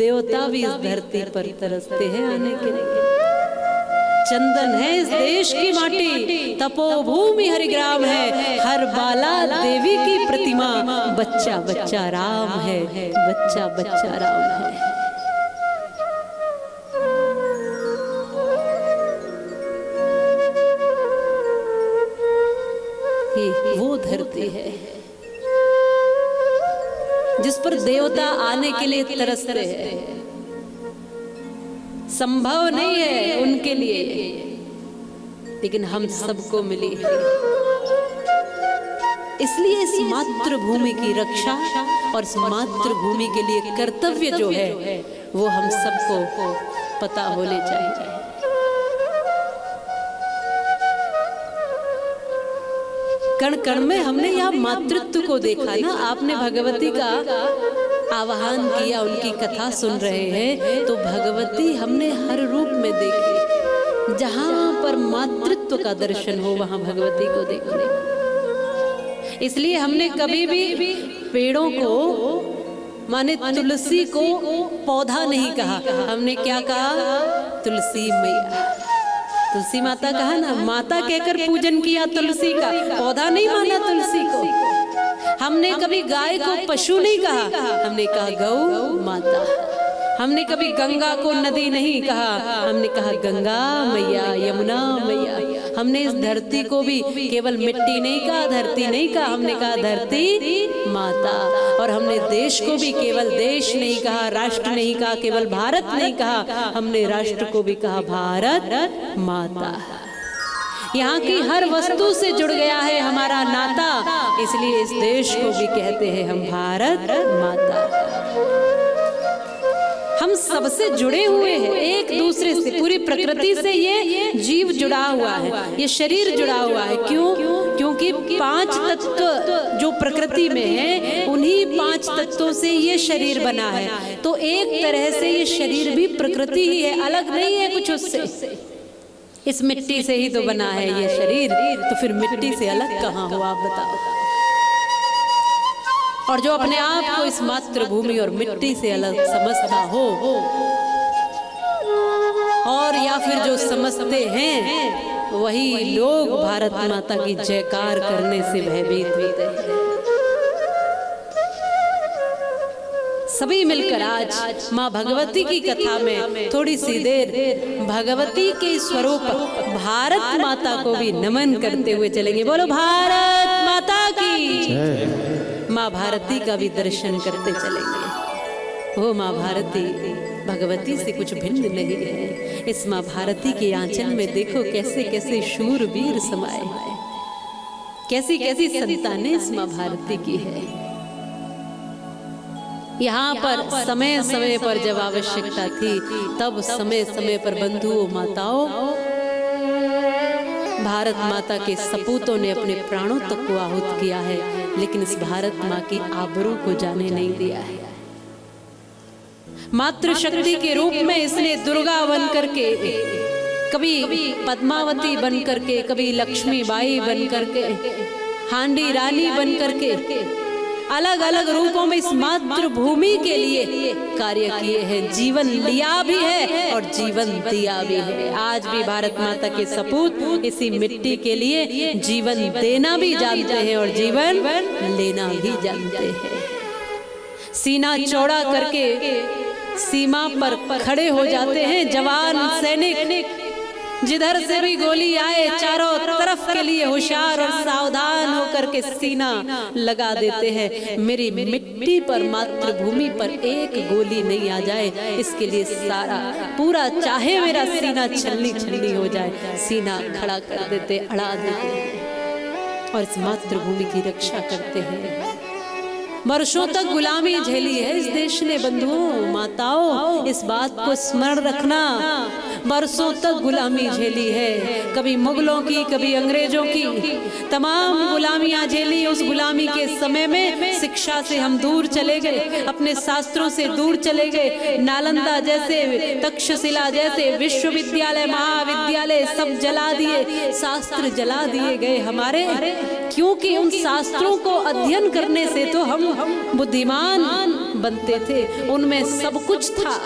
देवता भी इस धरती पर तरसते हैं आने के लिए। चंदन है इस देश की माटी, तपोभूमि हरिग्राम है, हर बाला देवी की प्रतिमा, बच्चा बच्चा राम है, बच्चा बच्चा राम है। ये वो धरती है जिस पर देवता आने के लिए तरसते हैं। संभव नहीं है उनके लिए, लेकिन हम सबको मिली है। इसलिए इस मातृभूमि की रक्षा और इस मातृभूमि के लिए कर्तव्य जो है वो हम सबको पता होने चाहिए। कण कण में हमने यहाँ मातृत्व को देखा ना। आपने भगवती का आवाहन किया, उनकी कथा सुन रहे हैं, तो भगवती हमने हर रूप में देखी। जहाँ पर मातृत्व का दर्शन हो वहाँ भगवती को देखने। इसलिए हमने कभी भी पेड़ों को माने तुलसी को पौधा नहीं कहा, हमने क्या कहा? तुलसी मैया, तुलसी माता कहा ना। माता कहकर पूजन किया तुलसी का, पौधा नहीं माना तुलसी को। हमने कभी गाय को पशु नहीं कहा, हमने कहा गौ माता। हमने कभी गंगा को नदी नहीं कहा, हमने कहा गंगा मैया, यमुना मैया। हमने इस धरती को भी केवल मिट्टी नहीं कहा, धरती नहीं कहा, हमने कहा धरती माता। और हमने देश को भी केवल देश नहीं कहा, राष्ट्र नहीं कहा, केवल भारत नहीं कहा, हमने राष्ट्र को भी कहा भारत माता। यहाँ की हर वस्तु से जुड़ गया है हमारा नाता, इसलिए इस देश को भी कहते हैं हम भारत माता। हम सबसे जुड़े हुए हैं एक दूसरे से, पूरी प्रकृति से ये जीव जुड़ा हुआ है, ये शरीर जुड़ा हुआ है। क्यों? क्योंकि 5 तत्व जो प्रकृति में है, उन्हीं 5 तत्वों से ये शरीर बना है। तो एक तरह से ये शरीर भी प्रकृति ही है, अलग नहीं है कुछ उससे। इस मिट्टी से ही तो बना है ये शरीर, तो फिर मिट्टी से अलग कहाँ हुआ आप बताओ। और जो अपने आप को इस मातृभूमि और मिट्टी से अलग समझता हो, और या फिर जो समझते हैं, वही लोग भारत माता की जयकार करने से भयभीत होते हैं। सभी मिलकर आज माँ भगवती की कथा में थोड़ी सी देर भगवती के स्वरूप भारत माता को भी नमन करते हुए चलेंगे। बोलो भारत माता की। माँ भारती का भी दर्शन करते चलेंगे। वो माँ भारती भगवती से कुछ भिन्न नहीं है। इस माँ भारती के आंचल में देखो कैसे कैसे शूरवीर समाये, कैसी कैसी संतानें इस माँ भारती की है। यहाँ पर समय समय पर जब आवश्यकता थी, तब समय समय पर बंधुओं माताओं भारत माता के सपूतों ने अपने प्राणों तक को आहुत किया है, लेकिन इस भारत माँ की आबरू को जाने नहीं दिया है। मातृशक्ति के रूप में इसने दुर्गा बन करके, कभी पद्मावती बन करके, कभी लक्ष्मी बाई बन करके, हांडी रानी बन करके, अलग अलग रूपों में इस मातृभूमि के लिए कार्य किए हैं। जीवन लिया भी है और जीवन दिया भी है। आज भी भारत माता के सपूत इसी मिट्टी के लिए जीवन देना भी जानते हैं और जीवन लेना भी जानते हैं। सीना चौड़ा करके सीमा पर खड़े हो जाते हैं जवान सैनिक। जिधर से भी गोली आए चारों तरफ के लिए होशियार और सावधान होकर के सीना लगा देते हैं। मेरी मिट्टी पर, मातृभूमि पर एक गोली नहीं आ जाए, इसके लिए सारा पूरा, चाहे मेरा सीना छलनी छलनी हो जाए, सीना खड़ा कर देते, अड़ा देते हैं और इस मातृभूमि की रक्षा करते हैं। वर्षों तक गुलामी झेली है इस देश ने। बंधुओं माताओं, इस बात को स्मरण रखना, बरसों तक गुलामी झेली है। कभी मुगलों की, कभी अंग्रेजों की, तमाम गुलामियां झेली। उस गुलामी के समय में शिक्षा से हम दूर चले गए, अपने शास्त्रों से दूर चले गए। नालंदा जैसे, तक्षशिला जैसे विश्वविद्यालय, महाविद्यालय सब जला दिए, शास्त्र जला दिए गए हमारे। क्योंकि उन शास्त्रों को अध्ययन करने से तो हम बुद्धिमान बनते थे, उनमें सब कुछ था।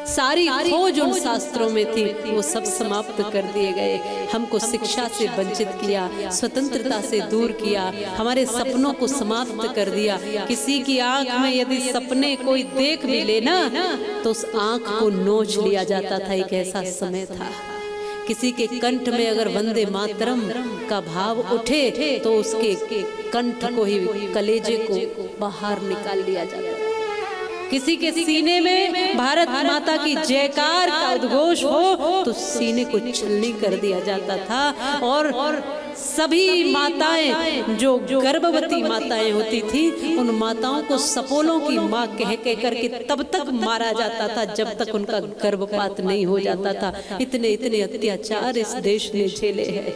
सारी खोज उन शास्त्रों में थी, वो सब समाप्त कर दिए गए। हमको शिक्षा से वंचित किया, स्वतंत्रता से दूर किया, हमारे सपनों को समाप्त कर दिया। किसी की आंख में यदि सपने कोई देख भी लेना तो उस आंख को नोच लिया जाता था। एक ऐसा समय था। किसी के कंठ में अगर वंदे मातरम का भाव उठे तो उसके कंठ को ही, कलेजे को बाहर निकाल लिया जाता था। किसी के सीने में भारत माता की जयकार का उद्घोष हो तो सीने को छलनी कर दिया जाता था। और सभी माताएं जो गर्भवती माताएं होती थी, उन माताओं को सपोलों की माँ कह करके तब तक मारा जाता था जब तक उनका गर्भपात नहीं हो जाता था। इतने इतने अत्याचार इस देश ने झेले हैं।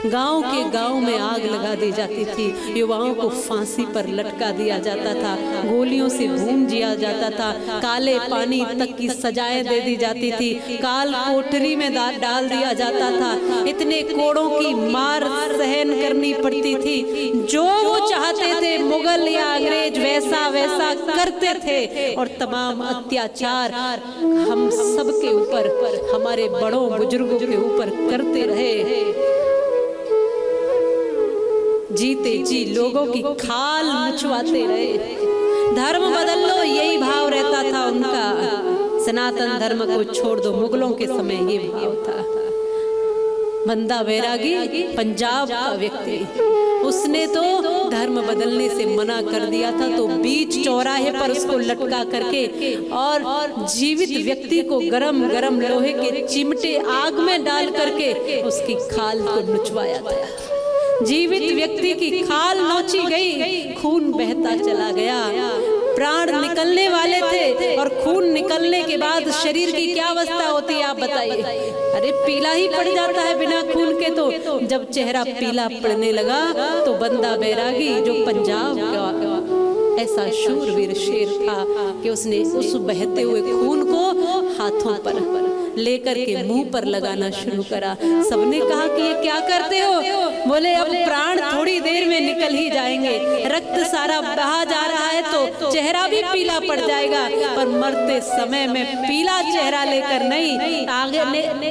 गांव के गांव में आग लगा दी जाती थी, युवाओं को फांसी पर लटका दिया जाता था, गोलियों से भून दिया जाता था, काले पानी तक की सजाएं दे दी जाती थी, काल कोठरी में डाल दिया जाता था। इतने कोड़ों की मार सहन करनी पड़ती थी। जो वो चाहते थे मुगल या अंग्रेज वैसा वैसा करते थे। और तमाम अत्याचार हम सब के ऊपर, हमारे बड़ों बुजुर्गों के ऊपर करते रहे। जीते जी लोगों की खाल मचवाते रहे। धर्म बदल लो, यही भाव रहता था उनका। सनातन धर्म को छोड़ दो, मुगलों के समय ये भाव था। बंदा बैरागी पंजाब का व्यक्ति, उसने तो धर्म बदलने से मना कर दिया था, तो बीच चौराहे पर उसको लटका करके और जीवित व्यक्ति को गरम गरम लोहे के चिमटे आग में डाल करके उसकी खाल को नुचवाया था। जीवित व्यक्ति की खाल नोची गई, खून बहता चला गया। प्राण निकलने वाले थे और खून निकलने के बाद शरीर की क्या अवस्था होती है आप बताइए। अरे पीला ही पड़ जाता है बिना खून के। तो जब चेहरा पीला पड़ने लगा तो बंदा बैरागी जो पंजाब का ऐसा शूरवीर शेर था कि उसने उस बहते हुए खून को हाथों पर लेकर के मुंह पर लगाना शुरू करा। सबने कहा कि ये क्या करते हो? बोले अब प्राण थोड़ी देर में निकल ही जाएंगे, रक्त सारा बहा जा रहा है तो चेहरा भी पीला पड़ जाएगा, पर मरते समय में पीला चेहरा लेकर नहीं,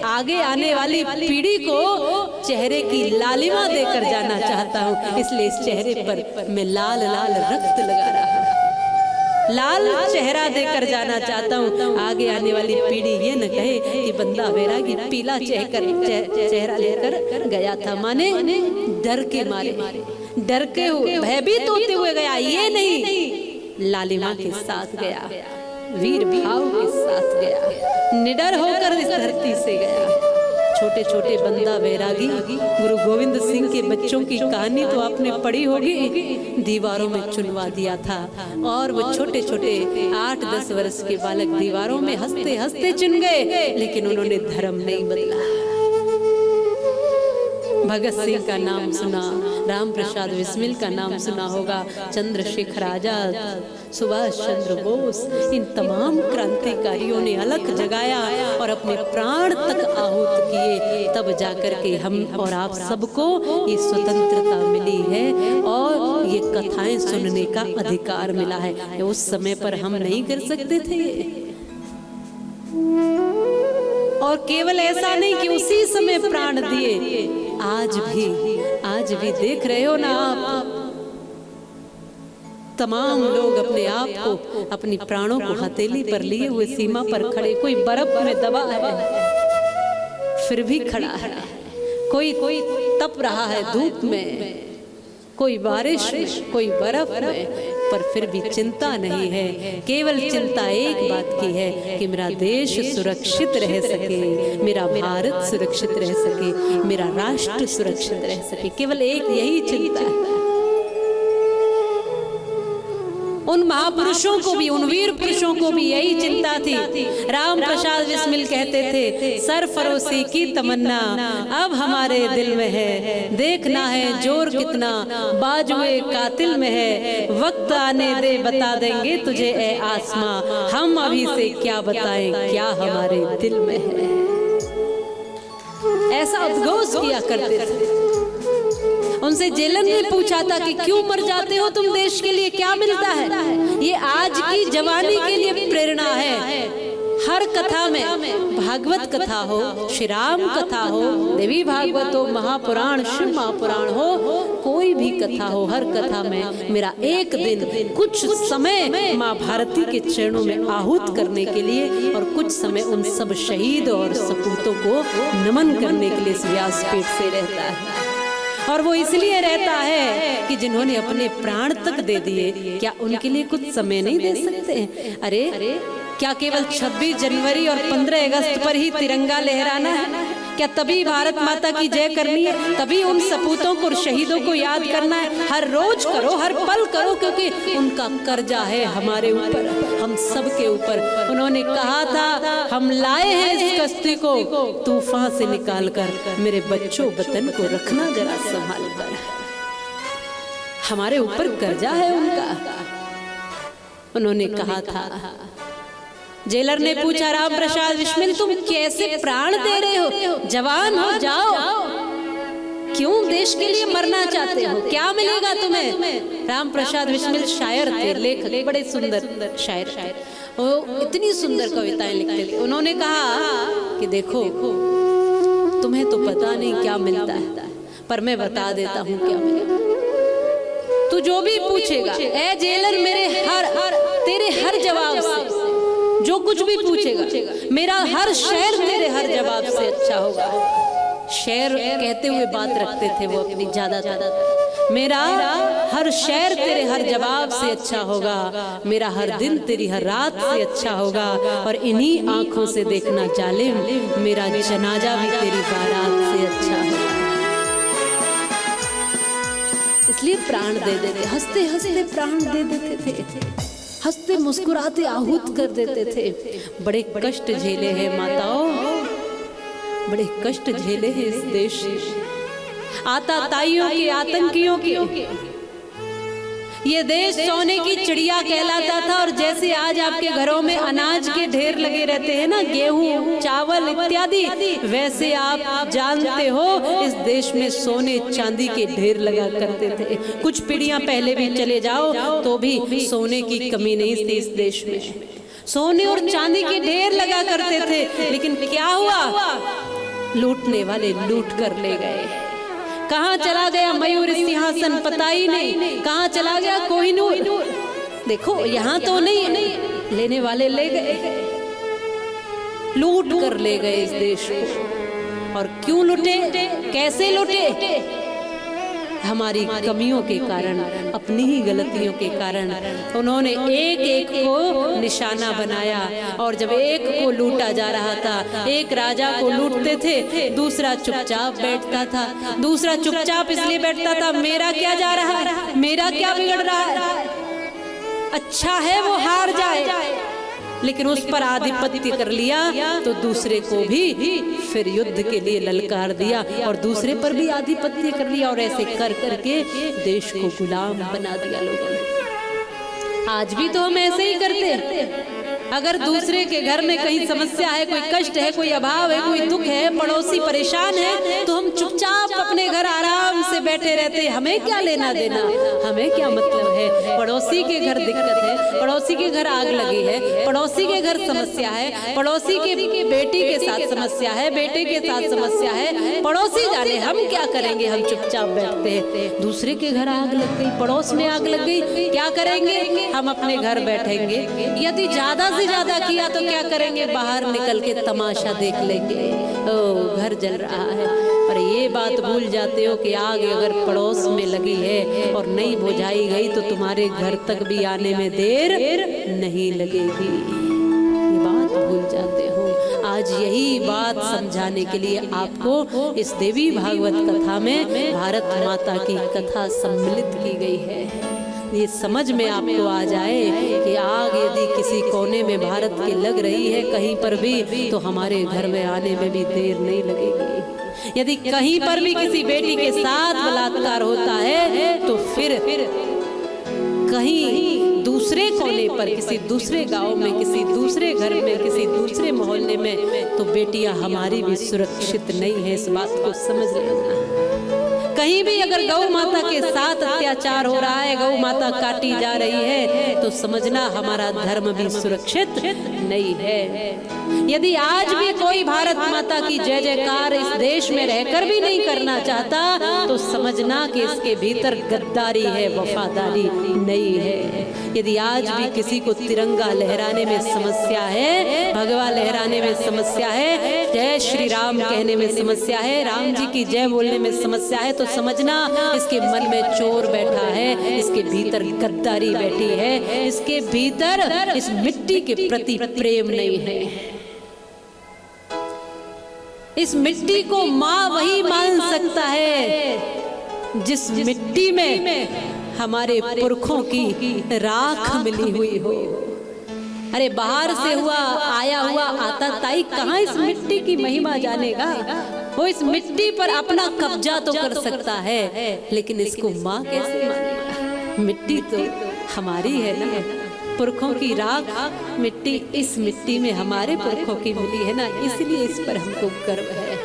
आगे आने वाली पीढ़ी को चेहरे की लालिमा देकर जाना चाहता हूँ। इसलिए इस चेहरे पर मैं लाल लाल रक्त लगा रहा हूँ, लाल चेहरा देकर जाना चाहता हूँ। आगे आने वाली पीढ़ी ये न कहे कि बंदा बैरागी पीला चेहरा लेकर गया था। माने डर के मारे, डर के हुए, भयभीत होते हुए गया। ये नहीं, लालिमा के साथ गया, वीर भाव के साथ गया, निडर होकर इस धरती से गया। छोटे छोटे बंदा बैरागी गुरु गोविंद सिंह के बच्चों की कहानी तो आपने पढ़ी होगी। दीवारों में चुनवा दिया था और वो छोटे छोटे 8-10 वर्ष के बालक दीवारों में हंसते हंसते चुन गए, लेकिन उन्होंने धर्म नहीं बदला। भगत सिंह का नाम सुना, राम प्रसाद बिस्मिल का नाम सुना होगा, चंद्रशेखर आजाद, सुभाष चंद्र बोस, इन तमाम क्रांतिकारियों ने अलख जगाया और अपने प्राण तक आहूत किए। तब जाकर के हम और आप सबको ये स्वतंत्रता मिली है और ये कथाएं सुनने का अधिकार मिला है। उस समय पर हम नहीं कर सकते थे। और केवल ऐसा नहीं कि उसी समय प्राण दिए, आज भी देख रहे हो ना आप, तमाम लोग अपने आप को, अपनी प्राणों को हथेली पर लिए हुए सीमा पर खड़े। कोई बर्फ में दबा है फिर भी खड़ा है, कोई तप रहा है धूप में, कोई बारिश में, कोई बर्फ में, पर फिर भी चिंता नहीं है। केवल चिंता एक बात की है कि मेरा देश सुरक्षित रह सके, मेरा भारत सुरक्षित रह सके, मेरा राष्ट्र सुरक्षित रह सके। केवल एक यही चिंता है। उन महापुरुषों को भी, उन वीर पुरुषों को भी यही चिंता थी। राम प्रसाद बिस्मिल कहते थे, सरफरोशी की तमन्ना अब हमारे दिल में है, देखना है जोर कितना बाजुए कातिल में है, वक्त आने दे बता देंगे तुझे ए आसमां, हम अभी से क्या बताएं क्या हमारे दिल में है। ऐसा उद्घोष किया करते थे। उनसे जेलर ने पूछा था कि क्यों मर जाते हो तुम देश के लिए, क्या मिलता है? ये आज की जवानी के लिए प्रेरणा है। हर कथा में, भागवत कथा हो, श्री राम कथा हो, देवी भागवत हो, महापुराण, शिव महापुराण हो, कोई भी कथा हो, हर कथा में मेरा एक दिन कुछ समय माँ भारती के चरणों में आहूत करने के लिए और कुछ समय उन सब शहीद और सपूतों को नमन करने के लिए इस व्यासपीठ से रहता है। और वो इसलिए रहता है कि जिन्होंने अपने प्राण तक दे दिए, क्या उनके लिए कुछ समय नहीं दे सकते? अरे क्या केवल 26 जनवरी और 15 अगस्त पर ही तिरंगा लहराना है? क्या तभी भारत माता की जय करनी है? तभी उन सपूतों को और शहीदों को याद करना है? हर रोज करो, हर पल करो, क्योंकि उनका कर्जा है हमारे ऊपर, हम सब के ऊपर। उन्होंने कहा था, हम लाए हैं इस कश्ती को तूफान से निकाल कर, मेरे बच्चों वतन को रखना जरा संभाल कर। हमारे ऊपर कर्जा है उनका, उन्होंने कहा था। जेलर ने पूछा, राम प्रसाद बिस्मिल तुम कैसे प्राण दे रहे हो? जवान हो जाओ, क्यों देश के लिए मरना चाहते हो? क्या मिलेगा तुम्हें? राम प्रसाद बिस्मिल शायर थे, लेखक, बड़े सुंदर शायर, वो इतनी सुंदर कविताएं लिखते थे। उन्होंने कहा कि देखो तुम्हें तो पता नहीं क्या मिलता है, पर मैं बता देता हूँ क्या मिलेगा। तू जो भी पूछेगा, ए जेलर, मेरे तेरे हर जवाब से, जो कुछ भी पूछेगा, मेरा हर शेर तेरे हर जवाब से अच्छा होगा। शेर कहते हुए बात रखते थे वो अपनी ज्यादा। मेरा हर शेर तेरे हर जवाब से अच्छा होगा, मेरा हर दिन तेरी हर रात से अच्छा होगा, और इन्हीं आंखों से देखना जालिम, मेरा जनाजा भी तेरी बारात से अच्छा होगा। इसलिए प्राण दे देते, हंसते हंसते प्राण दे देते थे, हंसते मुस्कुराते आहूत कर देते थे। बड़े कष्ट झेले हैं माताओं, बड़े कष्ट झेले हैं इस देश, आतताइयों के, आतंकियों के। ये देश सोने की चिड़िया कहलाता था, और जैसे आज आपके घरों में अनाज के ढेर लगे रहते हैं ना, गेहूं, चावल इत्यादि, वैसे आप जानते हो इस देश में सोने चांदी के ढेर लगा करते थे। कुछ पीढ़ियां पहले भी चले जाओ तो भी सोने की कमी नहीं थी इस देश में, सोने और चांदी के ढेर लगा करते थे। लेकिन क्या हुआ? लूटने वाले लूट कर ले गए। कहाँ चला गया मयूर सिंहासन, पता ही नहीं। कहाँ चला गया कोहिनूर? देखो यहाँ तो नहीं, लेने वाले ले गए, लूट कर ले गए इस देश को। और क्यों लूटे, कैसे लूटे? हमारी कमियों के कारण, अपनी ही गलतियों के कारण। उन्होंने एक एक को निशाना बनाया, और जब एक को लूटा जा रहा था, एक राजा को लूटते थे, दूसरा चुपचाप बैठता था। दूसरा चुपचाप इसलिए बैठता था, मेरा क्या जा रहा है, मेरा क्या बिगड़ रहा है, अच्छा है वो हार जाए। लेकिन उस पर आधिपत्य कर लिया तो दूसरे को भी फिर युद्ध के लिए ललकार दिया, और दूसरे पर भी आधिपत्य कर लिया, और ऐसे कर करके देश को गुलाम बना दिया लोगों ने। आज भी तो हम ऐसे ही करते हैं। अगर दूसरे के घर में कहीं समस्या है, कोई कष्ट है, कोई अभाव है, कोई दुख है, पड़ोसी परेशान है, तो हम चुपचाप अपने घर आराम से बैठे रहते हैं। हमें क्या लेना देना, हमें क्या मतलब है। पड़ोसी के घर दिक्कत है, पड़ोसी के घर आग लगी है, पड़ोसी के घर समस्या है, पड़ोसी के बेटी के साथ समस्या है, बेटे के साथ समस्या है, पड़ोसी जाने, हम क्या करेंगे। हम चुपचाप बैठते हैं। दूसरे के घर आग लग गई, पड़ोस में आग लग गई, क्या करेंगे? हम अपने घर बैठेंगे। यदि ज्यादा से ज्यादा किया तो क्या करेंगे? बाहर निकल के तमाशा देख लेंगे, ओ घर जल रहा है। पर ये बात भूल जाते हो कि आग अगर पड़ोस में लगी है और नहीं बुझाई गई तो तुम्हारे घर तक भी आने में देर नहीं लगेगी। ये बात भूल जाते हो। आज यही बात समझाने के लिए आपको इस देवी भागवत कथा में भारत माता की कथा सम्मिलित की गई है। ये समझ में आपको आ जाए कि आग यदि किसी कोने में भारत के लग रही है कहीं पर भी, तो हमारे घर में आने में भी देर नहीं लगेगी। यदि कहीं पर भी किसी बेटी के साथ बलात्कार होता है तो फिर कहीं दूसरे कोने पर, किसी दूसरे गांव में, किसी दूसरे घर में, किसी दूसरे मोहल्ले में, तो बेटियां हमारी भी सुरक्षित नहीं है। इस बात को समझ लेना। कहीं भी अगर गौ माता के साथ अत्याचार हो रहा है, गौ माता काटी जा रही है, तो समझना हमारा धर्म भी सुरक्षित नहीं है। यदि आज भी कोई भारत माता की जय जयकार इस देश में रहकर भी नहीं करना चाहता, तो समझना कि इसके भीतर गद्दारी है, वफादारी नहीं है। यदि आज भी किसी को तिरंगा लहराने में समस्या है, भगवा लहराने में समस्या है, जय श्री राम कहने में समस्या है, राम जी की जय बोलने में समस्या है, तो समझना इसके मन में चोर बैठा है, इसके भीतर गद्दारी बैठी है, इसके भीतर इस मिट्टी के प्रति प्रेम नहीं है। इस मिट्टी को माँ वही मान सकता है जिस मिट्टी में हमारे पुरखों की राख मिली हुई हो। अरे बाहर से हुआ आया हुआ आता ताई कहाँ इस मिट्टी की महिमा जानेगा। वो इस मिट्टी पर अपना कब्जा तो कर सकता है, लेकिन इसको माँ कैसे मानेगा। मिट्टी तो हमारी है ना, पुरखों की राख मिट्टी, इस मिट्टी में हमारे पुरखों की मिली है ना, इसलिए इस पर हमको गर्व है।